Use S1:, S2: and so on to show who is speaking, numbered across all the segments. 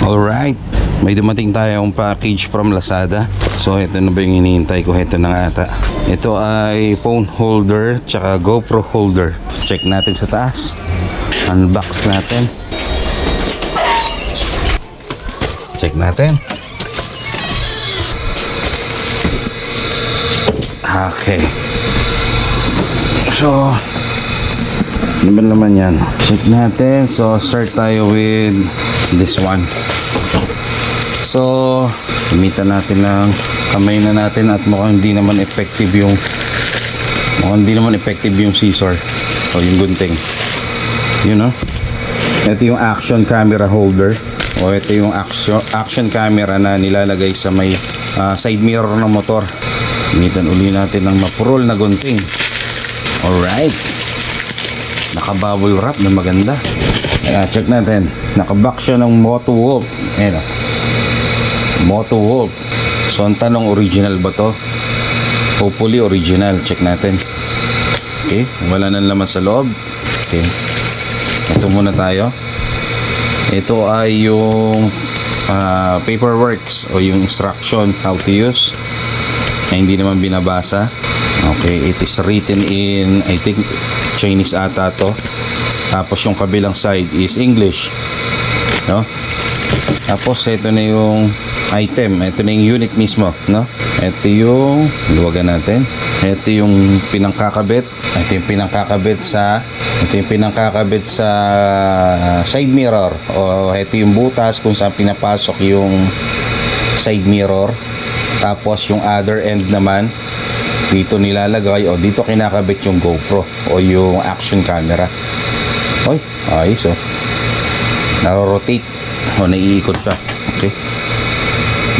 S1: Alright, may dumating tayong package from Lazada. So ito na ba yung hinihintay ko? Ito na nga ata. Ito ay phone holder tsaka GoPro holder. Check natin sa taas. Unbox natin. Check natin. Okay. So ano ba naman yan? Check natin. So start tayo with this one. So gamitan natin ng kamay na natin at mukhang hindi naman effective yung scissor o yung gunting. You know? Ito yung action camera holder o ito yung action camera na nilalagay sa may side mirror ng motor. Gamitan uli natin ng mapurol na gunting. Alright, naka-bubble wrap na maganda. Check natin. Naka-box siya ng Moto Wolf. Ayan o, Moto Wolf. So ang tanong, original ba to? Hopefully original. Check natin. Okay, wala nang laman sa loob. Okay, ito muna tayo. Ito ay yung paperworks o yung instruction how to use na hindi naman binabasa. Okay, it is written in, I think, Chinese ata to. Tapos yung kabilang side is English, no? Tapos ito na yung item, ito na yung unit mismo, no? Ito yung luwagan natin. Ito yung pinangkakabit. Ito yung pinangkakabit sa side mirror, o ito yung butas kung saan pinapasok yung side mirror. Tapos yung other end naman dito nilalagay o dito kinakabit yung GoPro o yung action camera. Oy, ayos oh. Naro-rotate o naiikot siya. Okay.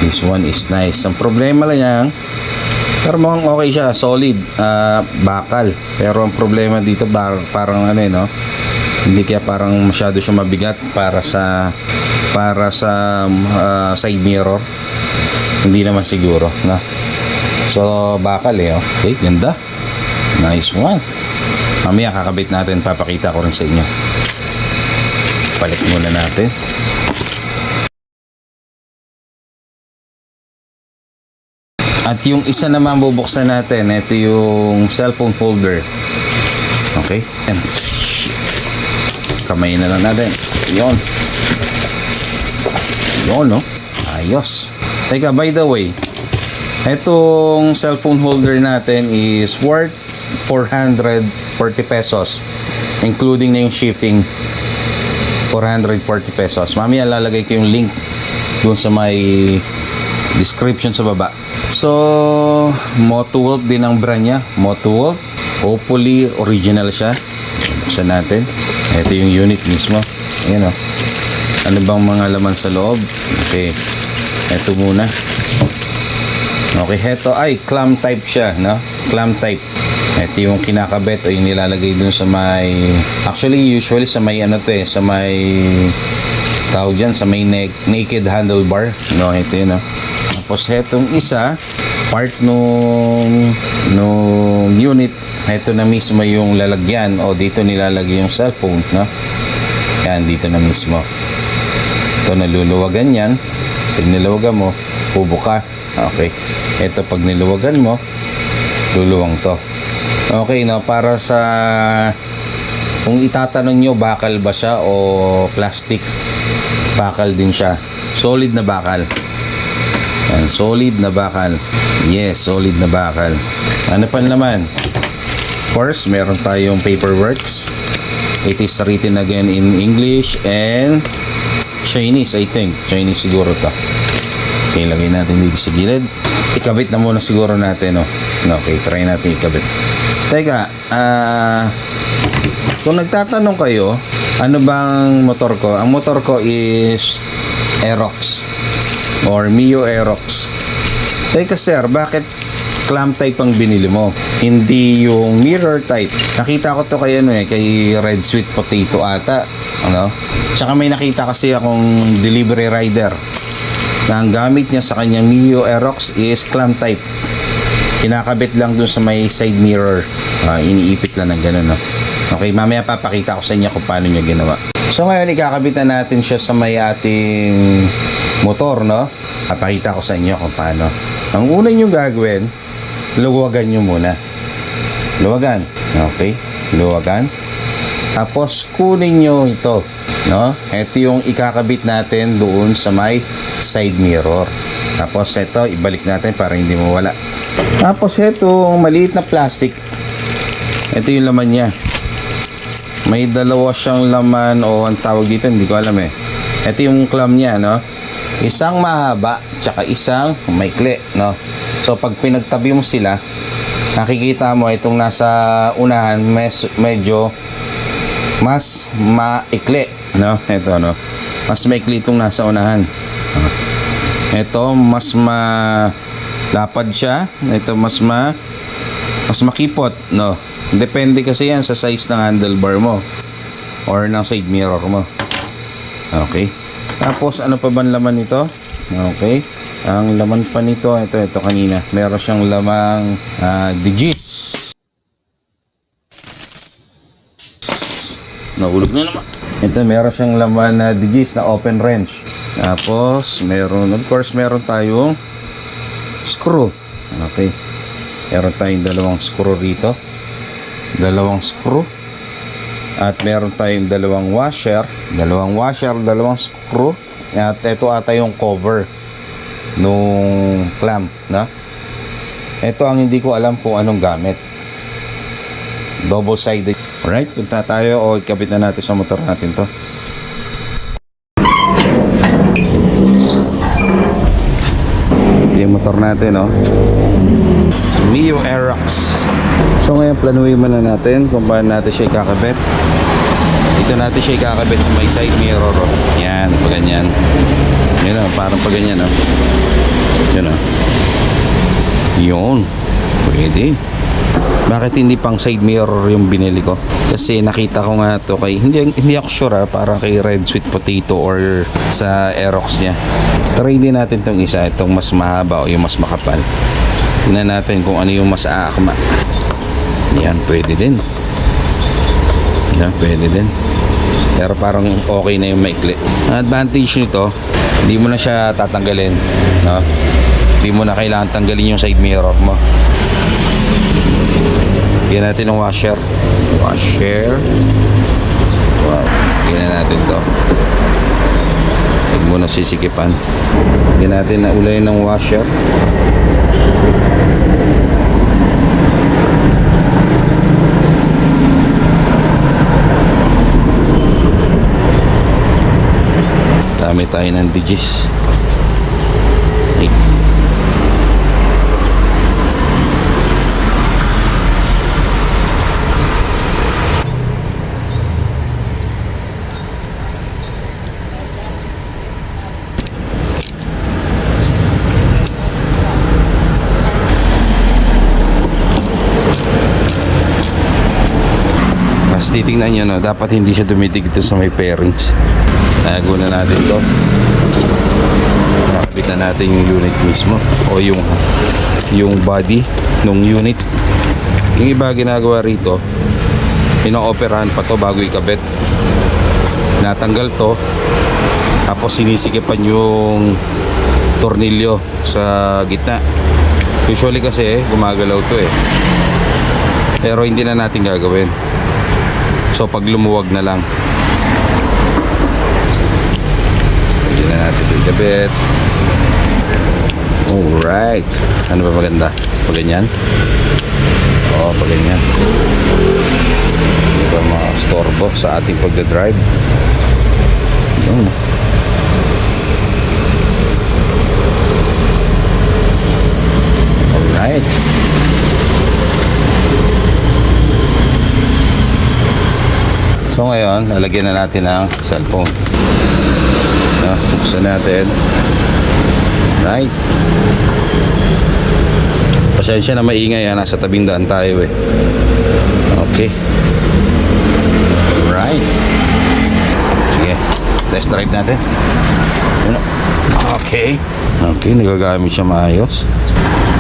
S1: This one is nice. Ang problema lang yan, pero mukhang okay siya, solid, bakal. Pero ang problema dito parang ano no? Hindi kaya parang masyado siya mabigat para sa side mirror. Hindi naman siguro, no? So bakal okay, ganda, nice one. Mamaya kakabit natin, papakita ko rin sa inyo. Palit muna natin. At yung isa naman bubuksan natin, ito yung cellphone holder. Okay, and kamay na lang natin. Yun, no? Ayos. Teka, by the way, itong cellphone holder natin is worth 440 pesos, including na yung shipping. 440 pesos. Mamaya lalagay ko yung link dun sa may description sa baba. So Moto Wolf din ang brand niya, Moto Wolf. Hopefully original siya. Buksan natin. Ito yung unit mismo. Ayan o. Ano bang mga laman sa loob? Okay, ito muna. Okay, ito ay clamp type siya, no? Clamp type. Ito yung kinakabit o yung nilalagay dun sa may, actually usually sa may sa may tawag dyan, sa may naked handlebar, no? Ito yun, no? Tapos etong isa, part nung unit, ito na mismo yung lalagyan o dito nilalagay yung cellphone, no? Yan, dito na mismo. Ito, naluluwagan yan. Pag niluwagan mo, bubuka. Okay, ito pag niluwagan mo, luluwang to. Okay, no, para sa kung itatanong nyo bakal ba siya o plastic, bakal din siya. Solid na bakal. Yan, solid na bakal. Yes, solid na bakal. Ano pa naman? Of course, meron tayong paperworks. It is written again in English and Chinese, I think. Chinese siguro to. Okay, lagay natin dito sa gilid. Ikabit na muna siguro natin, no? Okay, try natin ikabit. Teka, kung nagtatanong kayo, ano bang motor ko? Ang motor ko is Aerox or Mio Aerox. Teka sir, bakit clamp type ang binili mo? Hindi yung mirror type. Nakita ko to kay kay Red Sweet Potato ata, ano? Tsaka may nakita kasi akong delivery rider na ang gamit niya sa kanyang Mio Aerox is clamp type. Kinakabit lang dun sa may side mirror. Iniipit lang ng ganun, no? Okay, mamaya papakita ko sa inyo kung paano niya ginawa. So ngayon ikakabit na natin siya sa may ating motor, no? Papakita ko sa inyo kung paano. Ang una nyo gagawin, luwagan nyo muna. Luwagan. Okay? Luwagan. Tapos kunin nyo ito, no? Ito yung ikakabit natin doon sa may side mirror. Tapos ito, ibalik natin para hindi mawala. Tapos itong maliit na plastic, ito yung laman niya. May dalawa siyang laman o ang tawag dito, hindi ko alam eh. Ito yung clamp niya, no? Isang mahaba, tsaka isang maikli, no? So pag pinagtabi mo sila, nakikita mo itong nasa unahan medyo mas maikli, no? Ito, no? Mas maikli itong nasa unahan. Ito mas malapad siya. Ito mas makipot, no? Depende kasi yan sa size ng handlebar mo or ng side mirror mo. Okay. Tapos ano pa ba ang laman nito? Okay. Ang laman pa nito, ito kanina. Meron siyang lamang digits. Nahulog na naman. Ito meron siyang laman na digits na open wrench. Tapos meron, of course, meron tayong screw. Okay. Meron tayong dalawang screw rito. Dalawang screw. At meron tayong dalawang washer, dalawang screw. At ito ata yung cover nung clamp, no? Ito ang hindi ko alam kung anong gamit. Double sided. Alright, punta tayo o ikabit na natin sa motor natin to. Yung motor natin, no? Mio Aerox. So ngayon planuhin muna natin kung paano natin siya ikakabit. Dito natin siya ikakabit sa may side mirror, oh. Yan, pag ganyan. Yun, oh, parang pag ganyan, oh. Yun, oh. Yun, pwede. Bakit hindi pang side mirror yung binili ko? Kasi nakita ko nga to kay, hindi ako sure, parang kay Red Sweet Potato or sa Aerox niya. Try din natin tong isa, itong mas mahaba o yung mas makapal. Tingnan natin kung ano yung mas aakma. Yan, pwede din. Yan, pwede din. Pero parang okay na yung maikli. Ang advantage nito, hindi mo na siya tatanggalin, no? Hindi mo na kailangan tanggalin yung side mirror mo. Bigyan natin ng washer. Wow. Bigyan natin to. Huwag mo na sisikipan. Bigyan natin na ulay ng washer. Dami tayo ng digits. Titingnan nyo, no, dapat hindi siya dumidig dito sa may pairings. Tago na natin to. Nakabit na natin yung unit mismo o yung body ng unit. Yung iba ginagawa rito, ino-operahan pa to bago ikabit. Natanggal to, tapos sinisikipan yung tornilyo sa gitna. Usually kasi gumagalaw to eh, pero hindi na natin gagawin. So pag lumuwag na lang, hindi na natin ikabit. Alright. Ano ba maganda? Pag ganyan? Oo, pag ganyan. Hindi ba ma-storbo sa ating pagdadrive? Yun. Alright. So ngayon, lalagyan na natin ng cellphone. Buksan natin. Right. Pasensya na maingay, nasa tabing daan tayo eh. Okay. Right. Sige, test drive natin. Okay. Okay, nagagamit siya maayos.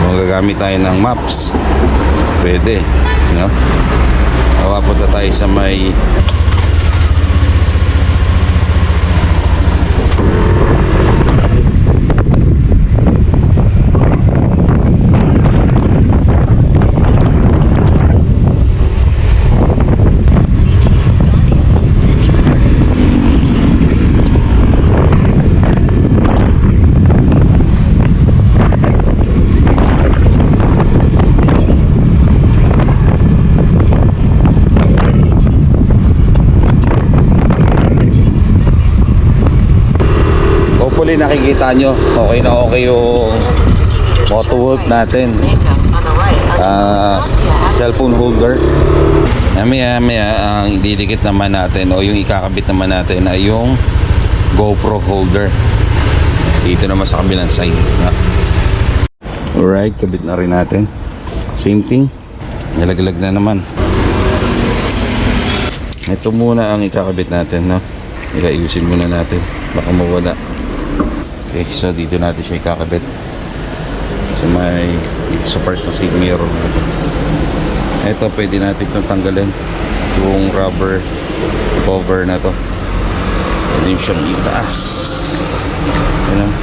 S1: Kung gagamit tayo ng maps, pwede, no? Papunta tayo sa may hopefully nakikita nyo. Okay na okay yung Motowork natin. Cellphone holder. Maya ang ididikit naman natin o yung ikakabit naman natin ay yung GoPro holder. Dito naman sa kabilang side. Alright, kabit na rin natin. Same thing. Nilaglag na naman. Ito muna ang ikakabit natin, no? Iayusin muna natin. Baka mawala. Okay, so dito natin siya ikakabit. So may sa part ng side mirror natin. Ito pwede natin itong tanggalin. Yung rubber cover na to. Pwede siyang itaas. Ayan.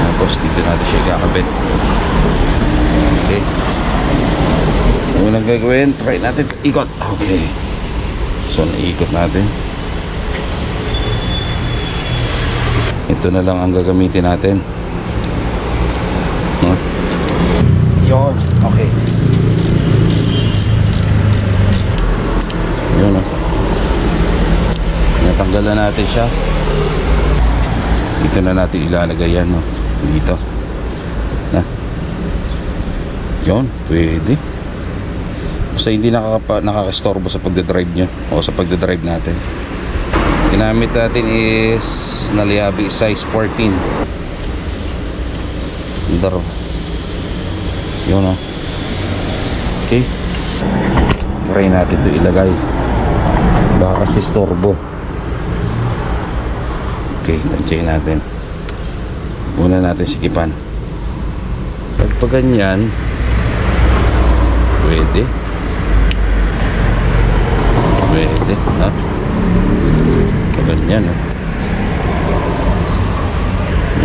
S1: Tapos dito natin siya ikakabit. Okay. Unang gagawin, try natin ikot. Okay. So naiikot natin. Ito na lang ang gagamitin natin. Yun, okay. Yun, natanggalan natin siya. Dito na natin ilalagay yan, no? Dito na. Yun, pwede. Basta hindi nakakastorbo sa pagdadrive nyo o sa pagdadrive natin. Ginamit natin is Naliabi size 14. Daro. Yun, no? Okay. Try natin ito ilagay. Baka kasi storbo. Okay, tansyahin natin. Una natin sikipan. Pag ganyan, pwede. Pwede, ha? Pag ganyan, ha?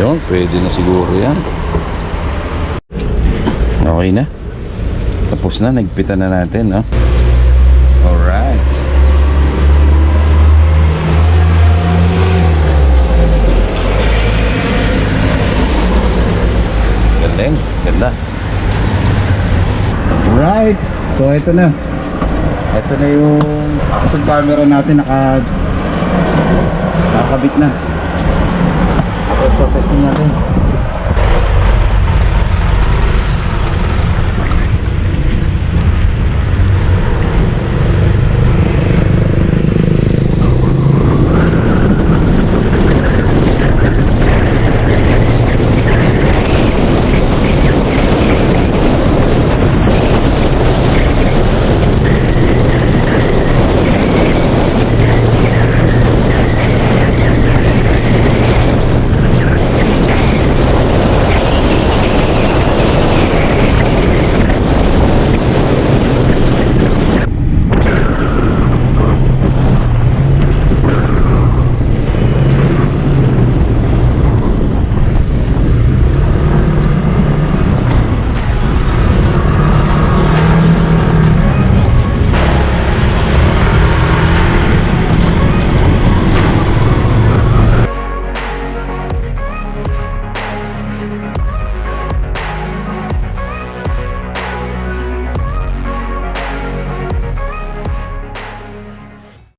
S1: Yun, pwede na siguro yan. Okay na. Tapos na, nagpitan na natin, no? Alright. Galing, ganda. Alright. So ito na. Ito na yung action camera natin nakakabit na. So testing natin.